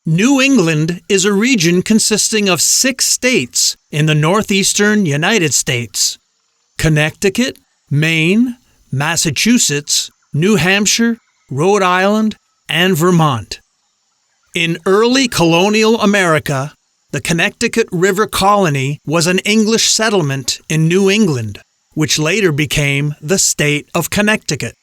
New England is a region consisting of 6 states in the northeastern United States: Connecticut, Maine, Massachusetts, New Hampshire, Rhode Island, and Vermont. In early colonial America, the Connecticut River Colony was an English settlement in New England, which later became the state of Connecticut.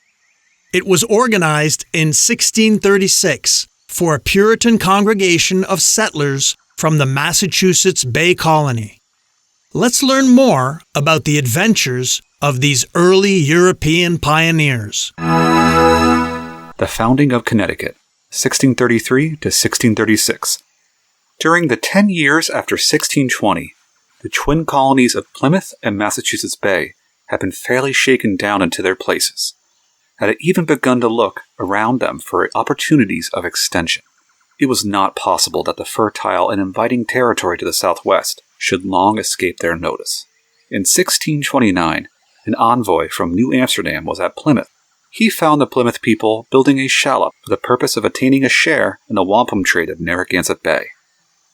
It was organized in 1636 for a Puritan congregation of settlers from the Massachusetts Bay Colony. Let's learn more about the adventures of these early European pioneers. The founding of Connecticut, 1633 to 1636. During the 10 years after 1620, the twin colonies of Plymouth and Massachusetts Bay had been fairly shaken down into their places, had even begun to look around them for opportunities of extension. It was not possible that the fertile and inviting territory to the southwest should long escape their notice. In 1629, an envoy from New Amsterdam was at Plymouth. He found the Plymouth people building a shallop for the purpose of attaining a share in the wampum trade of Narragansett Bay.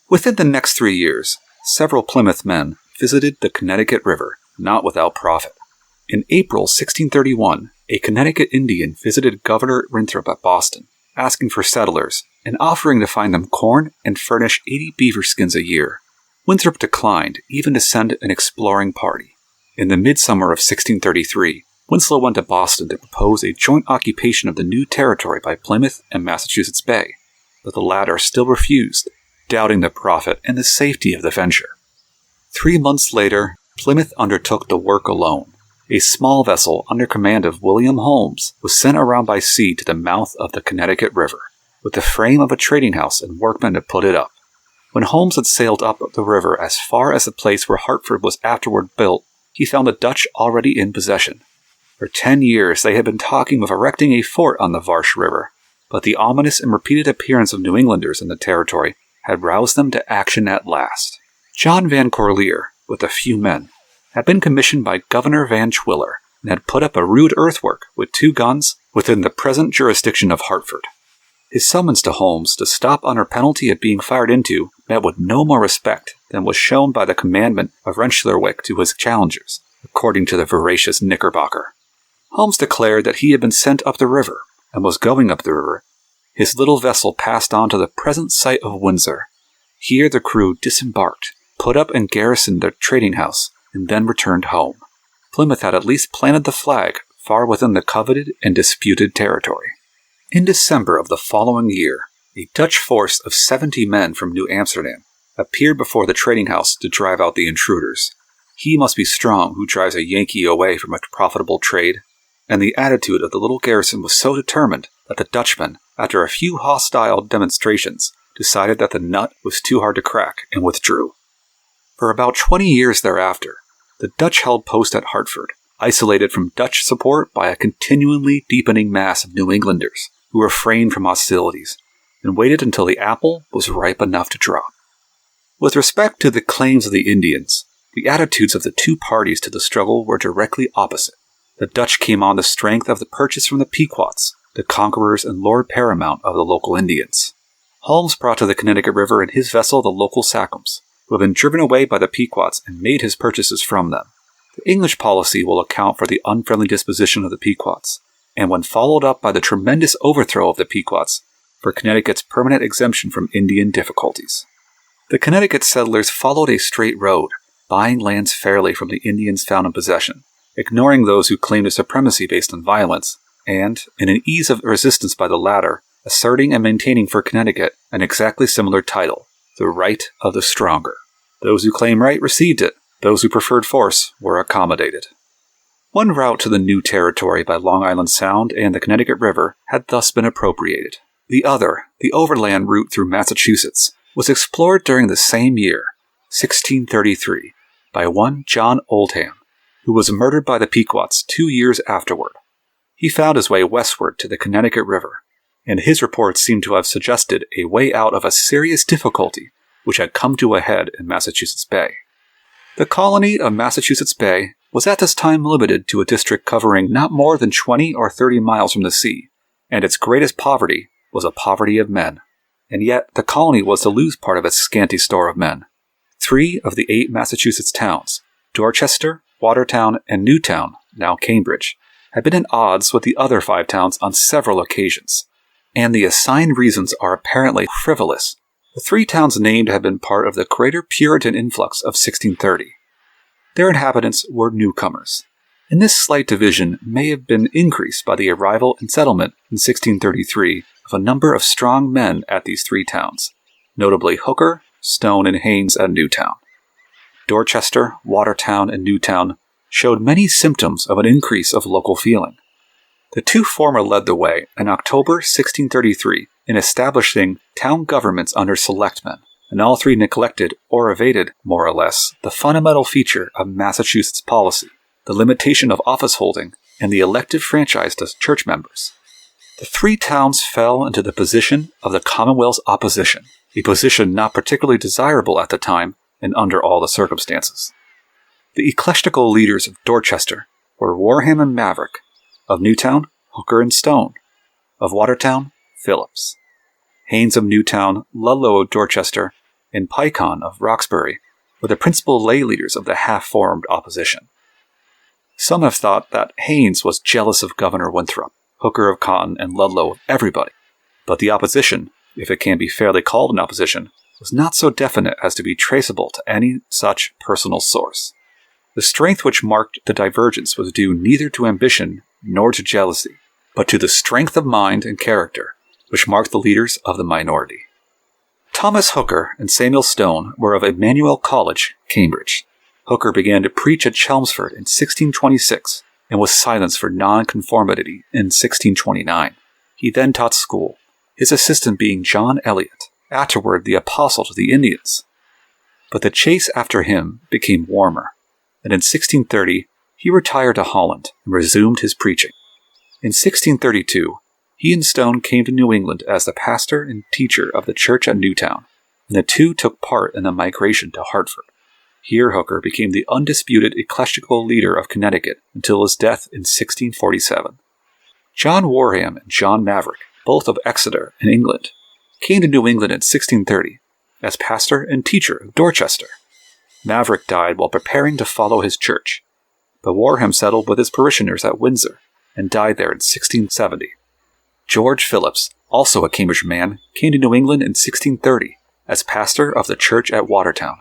Within the next 3 years, several Plymouth men visited the Connecticut River, not without profit. In April 1631, a Connecticut Indian visited Governor Winthrop at Boston, asking for settlers and offering to find them corn and furnish 80 beaver skins a year. Winthrop declined even to send an exploring party. In the midsummer of 1633, Winslow went to Boston to propose a joint occupation of the new territory by Plymouth and Massachusetts Bay, but the latter still refused, doubting the profit and the safety of the venture. 3 months later, Plymouth undertook the work alone. A small vessel under command of William Holmes was sent around by sea to the mouth of the Connecticut River, with the frame of a trading house and workmen to put it up. When Holmes had sailed up the river as far as the place where Hartford was afterward built, he found the Dutch already in possession. For 10 years they had been talking of erecting a fort on the Varsh River, but the ominous and repeated appearance of New Englanders in the territory had roused them to action at last. John Van Corlear, with a few men, had been commissioned by Governor Van Twiller and had put up a rude earthwork with 2 guns within the present jurisdiction of Hartford. His summons to Holmes to stop under penalty of being fired into met with no more respect than was shown by the commandment of Rensselaerwyck to his challengers, according to the veracious Knickerbocker. Holmes declared that he had been sent up the river, and was going up the river. His little vessel passed on to the present site of Windsor. Here the crew disembarked, put up and garrisoned their trading house, and then returned home. Plymouth had at least planted the flag far within the coveted and disputed territory. In December of the following year, a Dutch force of 70 men from New Amsterdam appeared before the trading house to drive out the intruders. He must be strong who drives a Yankee away from a profitable trade, and the attitude of the little garrison was so determined that the Dutchmen, after a few hostile demonstrations, decided that the nut was too hard to crack and withdrew. For about 20 years thereafter, the Dutch held post at Hartford, isolated from Dutch support by a continually deepening mass of New Englanders who refrained from hostilities, and waited until the apple was ripe enough to drop. With respect to the claims of the Indians, the attitudes of the 2 parties to the struggle were directly opposite. The Dutch came on the strength of the purchase from the Pequots, the conquerors and lord paramount of the local Indians. Holmes brought to the Connecticut River in his vessel the local Saccoms, who had been driven away by the Pequots and made his purchases from them. The English policy will account for the unfriendly disposition of the Pequots, and when followed up by the tremendous overthrow of the Pequots, for Connecticut's permanent exemption from Indian difficulties. The Connecticut settlers followed a straight road, buying lands fairly from the Indians found in possession, ignoring those who claimed a supremacy based on violence, and, in an ease of resistance by the latter, asserting and maintaining for Connecticut an exactly similar title, the right of the stronger. Those who claimed right received it, those who preferred force were accommodated. One route to the new territory by Long Island Sound and the Connecticut River had thus been appropriated. The other, the overland route through Massachusetts, was explored during the same year, 1633, by one John Oldham, who was murdered by the Pequots 2 years afterward. He found his way westward to the Connecticut River, and his reports seem to have suggested a way out of a serious difficulty which had come to a head in Massachusetts Bay. The colony of Massachusetts Bay was at this time limited to a district covering not more than 20 or 30 miles from the sea, and its greatest poverty was a poverty of men. and yet the colony was to lose part of its scanty store of men. 3 of the 8 Massachusetts towns, Dorchester, Watertown, and Newtown, now Cambridge, had been at odds with the other 5 towns on several occasions, and the assigned reasons are apparently frivolous. The 3 towns named had been part of the greater Puritan influx of 1630. Their inhabitants were newcomers, and this slight division may have been increased by the arrival and settlement in 1633 of a number of strong men at these 3 towns, notably Hooker, Stone, and Haynes at Newtown. Dorchester, Watertown, and Newtown showed many symptoms of an increase of local feeling. The 2 former led the way in October 1633 in establishing town governments under selectmen, and all 3 neglected or evaded, more or less, the fundamental feature of Massachusetts policy, the limitation of office holding, and the elective franchise to church members. The 3 towns fell into the position of the Commonwealth's opposition, a position not particularly desirable at the time and under all the circumstances. The ecclesiastical leaders of Dorchester were Warham and Maverick, of Newtown, Hooker and Stone, of Watertown, Phillips. Haynes of Newtown, Ludlow of Dorchester, and Pequot of Roxbury were the principal lay leaders of the half-formed opposition. Some have thought that Haynes was jealous of Governor Winthrop, Hooker of Cotton, and Ludlow of everybody, but the opposition, if it can be fairly called an opposition, was not so definite as to be traceable to any such personal source. The strength which marked the divergence was due neither to ambition nor to jealousy, but to the strength of mind and character which marked the leaders of the minority. Thomas Hooker and Samuel Stone were of Emmanuel College, Cambridge. Hooker began to preach at Chelmsford in 1626 and was silenced for nonconformity in 1629. He then taught school, his assistant being John Eliot, afterward the apostle to the Indians. But the chase after him became warmer, and in 1630 he retired to Holland and resumed his preaching. In 1632, he and Stone came to New England as the pastor and teacher of the church at Newtown, and the 2 took part in the migration to Hartford. Here Hooker became the undisputed ecclesiastical leader of Connecticut until his death in 1647. John Warham and John Maverick, both of Exeter in England, came to New England in 1630 as pastor and teacher of Dorchester. Maverick died while preparing to follow his church, but Warham settled with his parishioners at Windsor and died there in 1670. George Phillips, also a Cambridge man, came to New England in 1630 as pastor of the church at Watertown.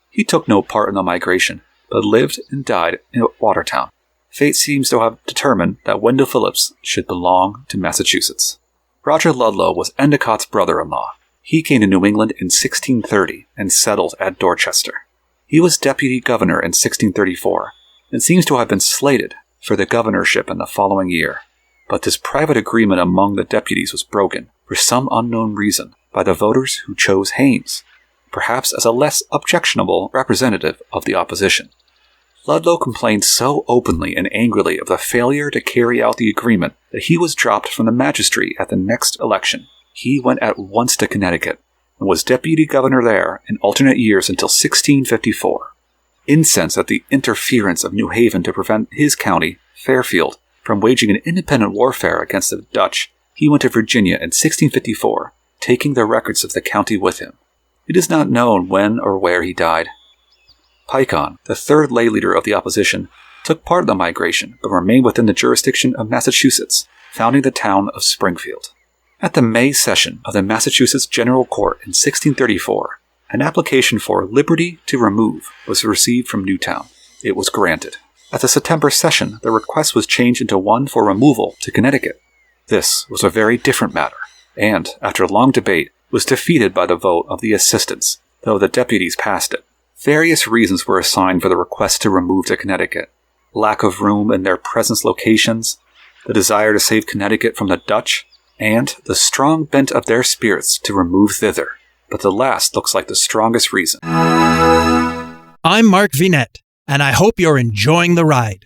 He took no part in the migration, but lived and died in Watertown. Fate seems to have determined that Wendell Phillips should belong to Massachusetts. Roger Ludlow was Endicott's brother-in-law. He came to New England in 1630 and settled at Dorchester. He was deputy governor in 1634 and seems to have been slated for the governorship in the following year. But this private agreement among the deputies was broken, for some unknown reason, by the voters who chose Haynes, perhaps as a less objectionable representative of the opposition. Ludlow complained so openly and angrily of the failure to carry out the agreement that he was dropped from the magistracy at the next election. He went at once to Connecticut and was deputy governor there in alternate years until 1654. Incensed at the interference of New Haven to prevent his county, Fairfield, from waging an independent warfare against the Dutch, he went to Virginia in 1654, taking the records of the county with him. It is not known when or where he died. Pequot, the 3rd lay leader of the opposition, took part in the migration but remained within the jurisdiction of Massachusetts, founding the town of Springfield. At the May session of the Massachusetts General Court in 1634, an application for liberty to remove was received from Newtown. It was granted. At the September session, the request was changed into one for removal to Connecticut. This was a very different matter, and, after long debate, was defeated by the vote of the assistants, though the deputies passed it. Various reasons were assigned for the request to remove to Connecticut: lack of room in their present locations, the desire to save Connecticut from the Dutch, and the strong bent of their spirits to remove thither. But the last looks like the strongest reason. I'm Mark Vinette, and I hope you're enjoying the ride.